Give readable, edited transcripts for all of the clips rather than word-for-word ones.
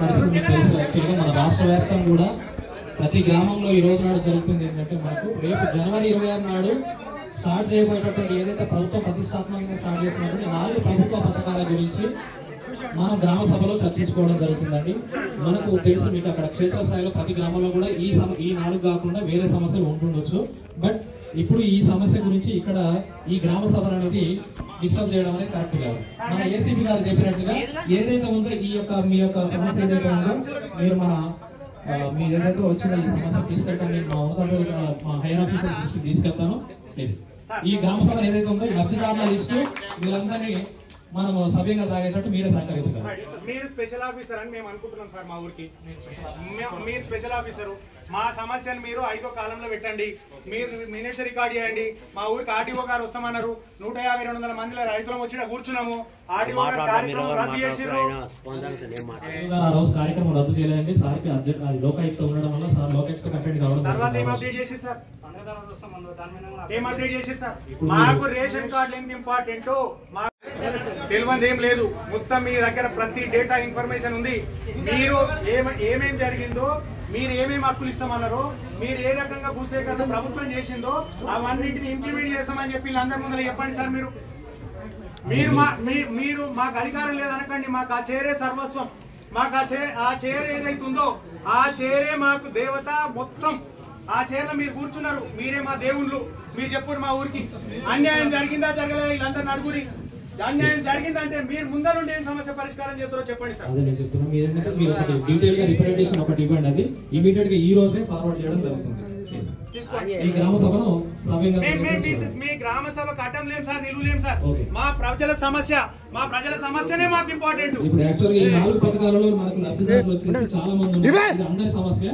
తెలుసు. యాక్చువల్గా మన రాష్ట్ర వ్యాప్తంగా కూడా ప్రతి గ్రామంలో ఈ రోజు నాడు జరుగుతుంది ఏంటంటే మనకు రేపు జనవరి 26 నాడు స్టార్ట్ చేయబోయేటటువంటి ఏదైతే ప్రభుత్వం ప్రతిష్టాత్మకంగా స్టార్ట్ చేసినటువంటి 4 ప్రభుత్వ పథకాల గురించి మనం గ్రామ సభలో చర్చించుకోవడం జరుగుతుందండి. మనకు తెలుసు మీకు అక్కడ క్షేత్రస్థాయిలో ప్రతి గ్రామంలో కూడా ఈ 4 కాకుండా వేరే సమస్యలు ఉంటుండొచ్చు. బట్ ఇప్పుడు ఈ సమస్య గురించి ఇక్కడ ఈ గ్రామ సభ అనేది డిస్కస్ చేయడం అనేది కరెక్ట్ కాదు. మన ఏసీపీ గారు చెప్పినట్టుగా ఏదైతే ఉందో మీ యొక్క సమస్య ఏదైతే ఉందో మీరు ఏదైతే వచ్చిన ఈ సమస్య తీసుకెళ్తాను మా ఉన్నత మా హైయర్ ఆఫీసర్ దృష్టికి తీసుకెళ్తాను. ఈ గ్రామ సభ ఏదైతే ఉందో ఈ లబ్ధిదారుల లిస్టు వీళ్ళందరినీ మనం సవ్యంగా సాగేటట్టు మీరే సహకరించాలి. మీరు స్పెషల్ ఆఫీసర్ అని మేము అనుకుంటున్నాం సార్. మా ఊరికి మీరు స్పెషల్ ఆఫీసరు. మా సమస్యను మీరు 5వ కాలంలో పెట్టండి. మీరు మినిట్స్ రికార్డ్ చేయండి. మా ఊరికి ఆర్టీఓ గారు వస్తామన్నారు. 150-200 మందిలో రైతులం వచ్చి కూర్చున్నాము. ఆర్టీఓ గారు కార్యక్రమం రద్దు చేసిర్రు. ఆ రోజు కార్యక్రమం రద్దు చేయలేదండి. సార్కి అర్జెంట్ అది లోకాయుక్త ఉండడం వల్ల సార్ లోకాయుక్త కంప్లైంట్ కావడం. తర్వాత ఏం అప్డేట్ చేసి సార్ ఏం అప్డేట్ చేసి సార్ మాకు రేషన్ కార్డులు ఎంత ఇంపార్టెంట్ తెలియదు ఏం లేదు. మొత్తం మీ దగ్గర ప్రతి డేటా ఇన్ఫర్మేషన్ ఉంది. మీరు ఏమేం జరిగిందో మీరు ఏమేమి హక్కులు ఇస్తామన్నారో మీరు ఏ రకంగా భూసేకరణ ప్రభుత్వం చేసిందో అవన్నింటిని ఇంప్లిమెంట్ చేస్తామని చెప్పి వీళ్ళందరి ముందర చెప్పండి సార్. మీరు మాకు అధికారం లేదనకండి. మాకు ఆ చేరే సర్వస్వం. మాకు ఆ చేర ఏదైతే ఉందో ఆ చేరే మాకు దేవత. మొత్తం ఆ చేరలో మీరు కూర్చున్నారు. మీరే మా దేవుళ్ళు. మీరు చెప్పండి మా ఊరికి అన్యాయం జరిగిందా జరగలేదా వీళ్ళందరూ నడుగురి. అన్యాయం జరిగిందంటే మీరు ముందరుండి ఏం సమస్య పరిష్కారం చేస్తారో చెప్పండి సార్. అదే నేను చెప్తున్నా. మీరు ఒకటి డీటెయిల్ గా రిప్రజెంటేషన్ ఒకటి ఇవ్వండి. అది ఇమీడియట్ గా ఈ రోజే ఫార్వర్డ్ చేయడం జరుగుతుంది. ఈ గ్రామ సభను మీ గ్రామ సభకు అడ్డం లేం సార్, నిలువలేం సార్. మా ప్రజల సమస్యనే మాకు ఇంపార్టెంట్. ఇప్పుడు యాక్చువల్గా ఈ 4 పథకాలలో మనకు లబ్ధిదారులు వచ్చేసి చాలా మంది ఉన్నారు. ఇది అందరి సమస్య.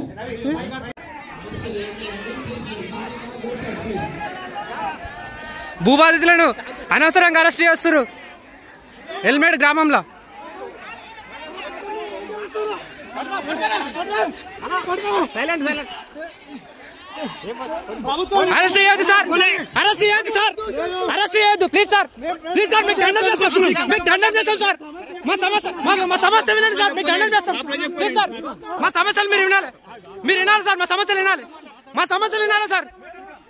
భూబాధితులను అనవసరంగా అరెస్ట్ చేస్తున్నారు హెల్మెట్ గ్రామంలో. అరెస్ట్ చేయొద్దు సార్, అరెస్ట్ చేయొద్దు సార్, అరెస్ట్ చేయొద్దు ప్లీజ్ సార్, ప్లీజ్ సార్. మీకు దండం చేస్తాం సార్. మా సమస్య వినండి సార్. మీకు దండం చేస్తాం ప్లీజ్ సార్. మా సమస్యలు మీరు వినాలి సార్. మా సమస్యలు వినాలి సార్.